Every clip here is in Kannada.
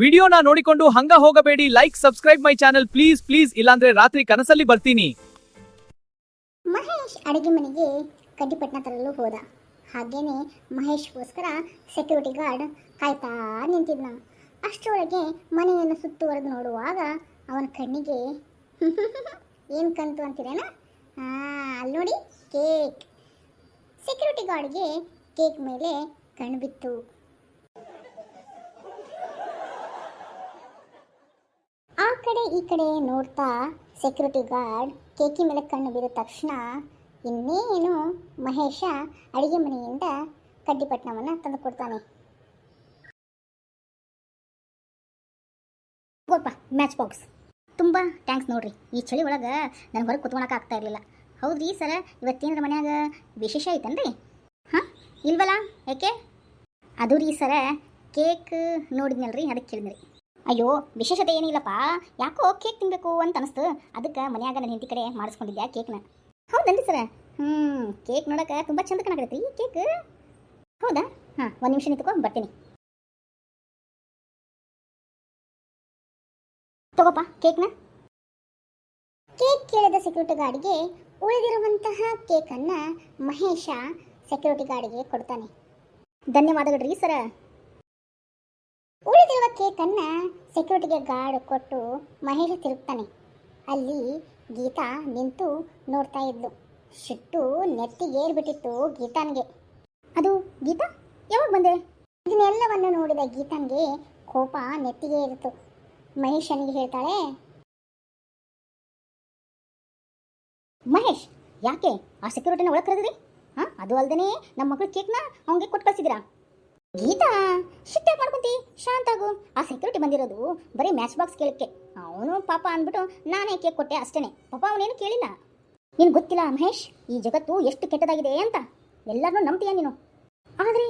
ವಿಡಿಯೋನ ನೋಡಿಕೊಂಡು ಹಂಗ ಹೋಗಬೇಡಿ. Like subscribe my channel please ಇಲ್ಲಾಂದ್ರೆ ರಾತ್ರಿ ಕನಸಲ್ಲಿ ಬರ್ತೀನಿ. ಮಹೇಶ್ ಅಡಿಗೆ ಮನೆಗೆ ಕಡ್ಡಿಪಟ್ಟಣ ತರಲು ಹೋದ. ಹಾಗೇನೆ ಮಹೇಶ್ಗೋಸ್ಕರ ಸೆಕ್ಯೂರಿಟಿ ಗಾರ್ಡ್ ಕಾಯ್ತಾ ನಿಂತಿದ್ನ. ಅಷ್ಟರೊಳಗೆ ಮನೆಯನ್ನು ಸುತ್ತುವರೆದು ನೋಡುವಾಗ ಅವನ ಕಣ್ಣಿಗೆ ಏನು ಕಂತು ಅಂತೀರೇನ? ಅಲ್ಲಿ ನೋಡಿ, ಕೇಕ್. ಸೆಕ್ಯೂರಿಟಿ ಗಾರ್ಡ್ಗೆ ಕೇಕ್ ಮೇಲೆ ಕಣ್ಣು ಬಿತ್ತು. ಆ ಕಡೆ ಈ ಕಡೆ ನೋಡ್ತಾ ಸೆಕ್ಯೂರಿಟಿ ಗಾರ್ಡ್ ಕೇಕಿ ಮೇಲೆ ಕಣ್ಣು ಬಿದ್ದ ತಕ್ಷಣ ಇನ್ನೇನು ಮಹೇಶ ಅಡಿಗೆ ಮನೆಯಿಂದ ಕಡ್ಡಿಪಟ್ಟಣವನ್ನು ತಂದು ಕೊಡ್ತಾನೆ. ಗೋಪ ಮ್ಯಾಚ್ ಬಾಕ್ಸ್ ತುಂಬ ಥ್ಯಾಂಕ್ಸ್ ನೋಡ್ರಿ. ಈ ಚಳಿ ಒಳಗೆ ನನಗೆ ಹೊರಗೆ ಕುತ್ಕೊಳಕ್ಕೆ ಆಗ್ತಾ ಇರಲಿಲ್ಲ. ಹೌದ್ರಿ ಸರ, ಇವತ್ತೇನಾರ ಮನ್ಯಾಗ ವಿಶೇಷ ಐತನ್ರಿ? ಹಾಂ ಇಲ್ವಲ್ಲ, ಯಾಕೆ? ಅದು ರೀ ಸರ, ಕೇಕ್ ನೋಡಿದ್ನಲ್ರಿ, ಅದಕ್ಕೆ ಕೇಳಿದ್ರಿ. ಅಯ್ಯೋ ವಿಶೇಷತೆ ಏನಿಲ್ಲಪ್ಪ, ಯಾಕೋ ಕೇಕ್ ತಿನ್ನಬೇಕು ಅಂತ ಅನಿಸ್ತು, ಅದಕ್ಕೆ ಮನ್ಯಾಗ ನನ್ನ ಹೆಂಡತಿ ಕಡೆ ಮಾಡಿಸ್ಕೊಂಡಿದ್ದೆ ಕೇಕ್ನ. ಹೌದನ್ರಿ ಸರ? ಕೇಕ್ ನೋಡೋಕೆ ತುಂಬ ಚಂದ ಕಾಣಕತ್ತೈತಿ ಈ ಕೇಕ್. ಹೌದಾ? ಹಾಂ, ಒಂದು ನಿಮಿಷ ನಿಂತ್ಕೊ, ಬರ್ತೀನಿ. ತಗೋಪ್ಪ ಕೇಕ್ನ. ಕೇಕ್ ಕೇಳಿದ ಸೆಕ್ಯೂರಿಟಿ ಗಾರ್ಡ್ಗೆ ಉಳಿದಿರುವಂತಹ ಕೇಕನ್ನು ಮಹೇಶ ಸೆಕ್ಯೂರಿಟಿ ಗಾರ್ಡ್ಗೆ ಕೊಡ್ತಾನೆ. ಧನ್ಯವಾದಗಳು ಸರ. ಉಳಿದಿರುವ ಕೇಕನ್ನು ಸೆಕ್ಯೂರಿಟಿಗೆ ಗಾರ್ಡ್ ಕೊಟ್ಟು ಮಹೇಶ ತಿರುಗ್ತಾನೆ. ಅಲ್ಲಿ ಗೀತಾ ನಿಂತು ನೋಡ್ತಾ ಇದ್ಲು. ಸಿಟ್ಟು ನೆತ್ತಿಗೇರ್ಬಿಟ್ಟಿತ್ತು ಗೀತಾನ್ಗೆ. ಅದು ಗೀತಾ, ಯಾವಾಗ ಬಂದೆ? ಇದನ್ನೆಲ್ಲವನ್ನು ನೋಡಿದ ಗೀತಾನ್ಗೆ ಕೋಪ ನೆತ್ತಿಗೆ ಇರಿತು. ಮಹೇಶನಿಗೆ ಹೇಳ್ತಾಳೆ, ಮಹೇಶ್ ಯಾಕೆ ಆ ಸೆಕ್ಯೂರಿಟಿನ ಒಳಗೆ ಕರೆದ್ರಿ? ಹಾಂ, ಅದು ಅಲ್ದೇ ನಮ್ಮ ಮಗಳು ಕೇಕ್ನ ಅವನಿಗೆ ಕೊಟ್ಟು ಕಳಿಸಿದಿರಾ? ಗೀತಾ ಶಿಟ್ಟಾಗಿ ಮಾಡ್ಕೊಂತಿ, ಶಾಂತ ಆಗು. ಆ ಸೆಕ್ಯೂರಿಟಿ ಬಂದಿರೋದು ಬರೀ ಮ್ಯಾಚ್ ಬಾಕ್ಸ್ ಕೇಳಕ್ಕೆ. ಅವನು ಪಾಪ ಅಂದ್ಬಿಟ್ಟು ನಾನೇ ಕೇಕ್ ಕೊಟ್ಟೆ ಅಷ್ಟೇ. ಪಾಪ ಅವನೇನು ಕೇಳಿಲ್ಲ. ನಿನ್ಗೆ ಗೊತ್ತಿಲ್ಲ ಮಹೇಶ್, ಈ ಜಗತ್ತು ಎಷ್ಟು ಕೆಟ್ಟದಾಗಿದೆ ಅಂತ. ಎಲ್ಲರನ್ನೂ ನಂಬ್ತೀಯ ನೀನು. ಆದರೆ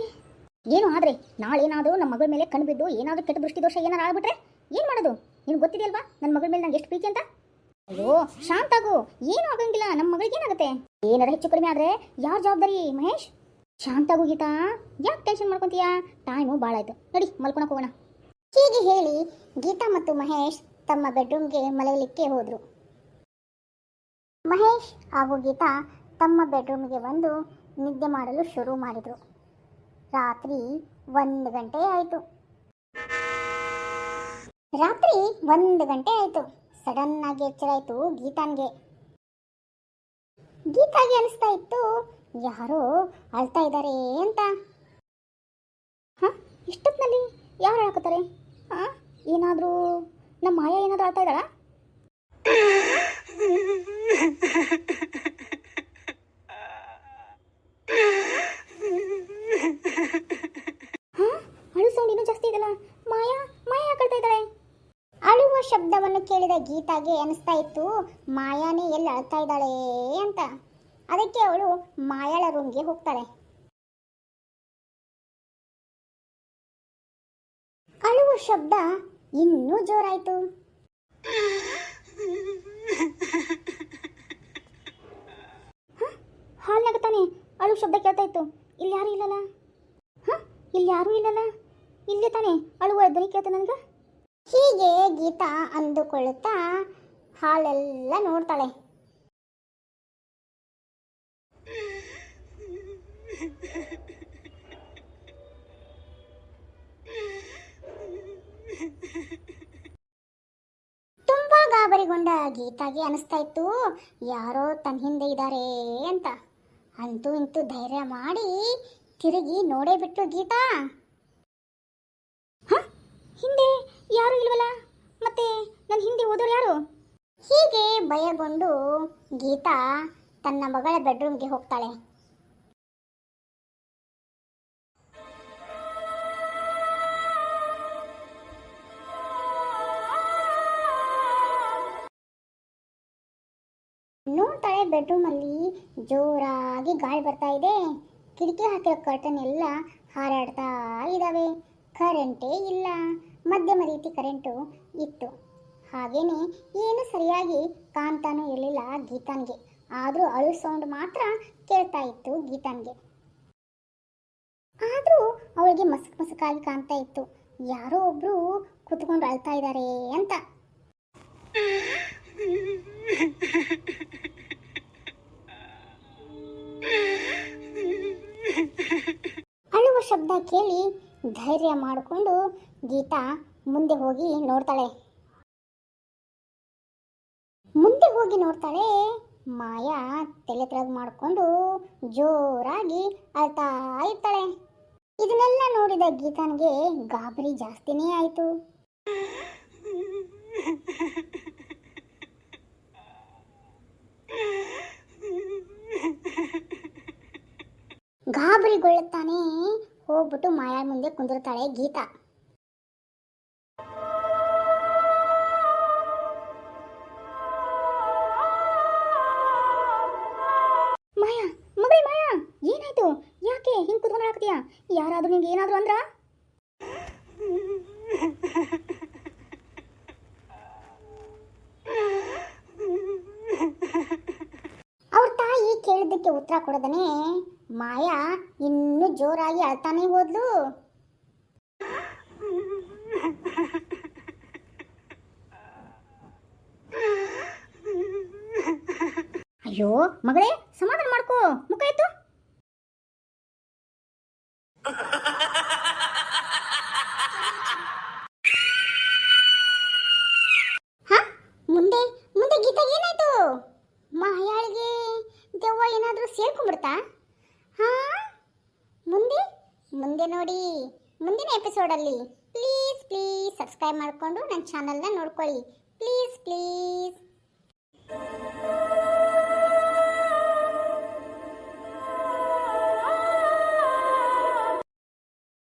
ಏನು ಆದರೆ ನಾಳೇನಾದರೂ ನಮ್ಮ ಮಗಳ ಮೇಲೆ ಕಣ್ಣು ಬಿದ್ದು ಏನಾದರೂ ಕೆಟ್ಟ ದೃಷ್ಟಿದೋಷ ಏನಾರು ಆಗ್ಬಿಟ್ರೆ ಏನು ಮಾಡೋದು? ನಿನ್ಗೆ ಗೊತ್ತಿದೆಯಲ್ವಾ ನನ್ನ ಮಗಳ ಮೇಲೆ ನಂಗೆ ಎಷ್ಟು ಪ್ರೀತಿ ಅಂತ. ಅಯ್ಯೋ ಶಾಂತ ಆಗು, ಏನೂ ಆಗಂಗಿಲ್ಲ. ನಮ್ಮ ಮಗಳಿಗೆ ಏನಾಗುತ್ತೆ? ಏನಾರ ಹೆಚ್ಚು ಕಡಿಮೆ ಆದರೆ ಯಾರು ಜವಾಬ್ದಾರಿ ಮಹೇಶ್? ಶಾಂತ ಆಗು ಗೀತಾ, ಯಾಕೆ ಟೆನ್ಷನ್ ಮಾಡ್ಕೊತೀಯಾ? ಟೈಮು ಭಾಳ ಆಯಿತು, ನಡಿ ಮಲ್ಕೊಳಕ್ಕೆ ಹೋಗೋಣ. ಹೀಗೆ ಹೇಳಿ ಗೀತಾ ಮತ್ತು ಮಹೇಶ್ ತಮ್ಮ ಬೆಡ್ರೂಮ್ಗೆ ಮಲಗಲಿಕ್ಕೆ ಹೋದರು. ಮಹೇಶ್ ಹಾಗೂ ಗೀತಾ ತಮ್ಮ ಬೆಡ್ರೂಮ್ಗೆ ಬಂದು ನಿದ್ದೆ ಮಾಡಲು ಶುರು ಮಾಡಿದರು. ರಾತ್ರಿ 1 ಗಂಟೆ ಆಯಿತು. ಸಡನ್ ಆಗಿ ಎಚ್ಚರ ಆಯಿತು ಗೀತಾನ್ಗೆ. ಗೀತಾಗೆ ಅನಿಸ್ತಾ ಇತ್ತು ಯಾರೋ ಅಳ್ತಾ ಇದ್ದಾರೆ ಅಂತ. ಹಾಂ, ಇಷ್ಟೊತ್ತಿನಲ್ಲಿ ಯಾರು ಅಳ್ಕೋತಾರೆ? ಹಾಂ, ಏನಾದರೂ ನಮ್ಮ ಮಾಯಾ ಏನಾದರೂ ಅಳ್ತಾ ಇದ್ದಾಳಾ? ಹಾಂ, ಅಳು ಸೌಂಡ್ ಇನ್ನೂ ಜಾಸ್ತಿ ಇದೆಯಲ್ಲ. ಮಾಯಾ ಯಾಕೆ ಅಳ್ತಾ ಇದ್ದಾಳೆ? ಅಳುವ ಶಬ್ದವನ್ನು ಕೇಳಿದ ಗೀತಾಗೆ ಅನಿಸ್ತಾ ಇತ್ತು ಮಾಯಾನೇ ಎಲ್ಲಿ ಅಳ್ತಾ ಇದ್ದಾಳೆ ಅಂತ. ಅದಕ್ಕೆ ಅವಳು ಮಾಯಾಳ ರೂಮ್ಗೆ ಹೋಗ್ತಾಳೆ. ಅಳುವ ಶಬ್ದ ಇನ್ನೂ ಜೋರಾಯಿತು. ಹಾಲ್ನಾಗ ತಾನೆ ಅಳು ಶಬ್ದ ಕೇಳ್ತಾ ಇತ್ತು. ಇಲ್ಲಿ ಯಾರೂ ಇಲ್ಲಲ್ಲ. ಇಲ್ಲೇ ತಾನೆ ಅಳುವ ಧ್ವನಿ ಕೇಳ್ತಾ ನನಗೆ. ಹೀಗೆ ಗೀತಾ ಅಂದುಕೊಳ್ಳುತ್ತಾ ಹಾಲೆಲ್ಲ ನೋಡ್ತಾಳೆ. ತುಂಬಾ ಗಾಬರಿಗೊಂಡ ಗೀತಾಗೆ ಅನಿಸ್ತಾ ಇತ್ತು ಯಾರೋ ತನ್ನ ಹಿಂದೆ ಇದ್ದಾರೆ ಅಂತ. ಅಂತೂ ಇಂತೂ ಧೈರ್ಯ ಮಾಡಿ ತಿರುಗಿ ನೋಡೇ ಬಿಟ್ಟು ಗೀತಾ, ಹಿಂದೆ ಯಾರು ಇಲ್ವಲ್ಲ, ಮತ್ತೆ ನನ್ನ ಹಿಂದೆ ಹೋದೋರು ಯಾರು? ಹೀಗೆ ಭಯಗೊಂಡು ಗೀತಾ ತನ್ನ ಮಗಳ ಬೆಡ್ರೂಮ್ಗೆ ಹೋಗ್ತಾಳೆ. ನೋಡ್ತಾಳೆ ಬೆಡ್ರೂಮಲ್ಲಿ ಜೋರಾಗಿ ಗಾಳಿ ಬರ್ತಾ ಇದೆ. ಕಿಟಕಿ ಹಾಕಿರೋ ಕರ್ಟನ್ ಎಲ್ಲ ಹಾರಾಡ್ತಾ ಇದ್ದಾವೆ. ಕರೆಂಟೇ ಇಲ್ಲ, ಮಧ್ಯಮ ರೀತಿ ಕರೆಂಟು ಇತ್ತು. ಹಾಗೇನೆ ಏನು ಸರಿಯಾಗಿ ಕಾಣ್ತಾನೂ ಇರಲಿಲ್ಲ ಗೀತಾನ್ಗೆ. ಆದರೂ ಅಳು ಸೌಂಡ್ ಮಾತ್ರ ಕೇಳ್ತಾ ಇತ್ತು ಗೀತಾನ್ಗೆ. ಆದರೂ ಅವಳಿಗೆ ಮಸಕಾಗಿ ಕಾಣ್ತಾ ಇತ್ತು. ಯಾರೋ ಒಬ್ರು ಕುತ್ಕೊಂಡು ಅಳ್ತಾ ಇದ್ದಾರೆ ಅಂತ. ಅಳುವ ಶಬ್ದ ಕೇಳಿ ಧೈರ್ಯ ಮಾಡಿಕೊಂಡು ಗೀತಾ ಮುಂದೆ ಹೋಗಿ ನೋಡ್ತಾಳೆ. ಮಾಯಾ ತಲೆ ಕೆಳಗೆ ಮಾಡಿಕೊಂಡು ಜೋರಾಗಿ ಅಳ್ತಾ ಇರ್ತಾಳೆ. ಇದನ್ನೆಲ್ಲ ನೋಡಿದ ಗೀತಾನ್ಗೆ ಗಾಬರಿ ಜಾಸ್ತಿನೇ ಆಯಿತು. ಗಾಬರಿಗೊಳ್ಳುತ್ತಾನೆ ಹೋಗ್ಬಿಟ್ಟು ಮಾಯಾ ಮುಂದೆ ಕುಂದಿರ್ತಾಳೆ ಗೀತಾ. ಮಾಯಾ, ಮಗಳೇ ಮಾಯಾ, ಏನಾಯ್ತು? ಯಾಕೆ ಹಿಂಗ್ ಕುತ್ಕೊಂಡು ಹಾಕ್ತೀಯಾ? ಯಾರಾದ್ರೂ ನಿಂಗೆ ಏನಾದ್ರು ಅಂದ್ರ? ಅವ್ರ ತಾಯಿ ಕೇಳಿದ್ದಕ್ಕೆ ಉತ್ತರ ಕೊಡದನೆ ಮಾಯಾ ಇನ್ನೂ ಜೋರಾಗಿ ಅಳ್ತಾನೆ ಹೋದ್ಲು. ಅಯ್ಯೋ ಮಗಳೇ, ಸಮಾಧಾನ ಮಾಡ್ಕೋ, ಮುಖ ಎತ್ತು. ಮುಂದೆ ಮುಂದೆ ಗೀತಾ ಏನಾಯ್ತು? ಮಾಯಾಳಿಗೆ ದೆವ್ವ ಏನಾದರೂ ಸೇರ್ಕೊಂಡ್ಬಿಡ್ತಾ? ಹಾ, ಮುಂದೆ ನೋಡಿ ಮುಂದಿನ ಎಪಿಸೋಡಲ್ಲಿ. ಪ್ಲೀಸ್ ಸಬ್ಸ್ಕ್ರೈಬ್ ಮಾಡಿಕೊಂಡು ನನ್ನ ಚಾನಲ್ನ ನೋಡ್ಕೊಳ್ಳಿ. ಪ್ಲೀಸ್.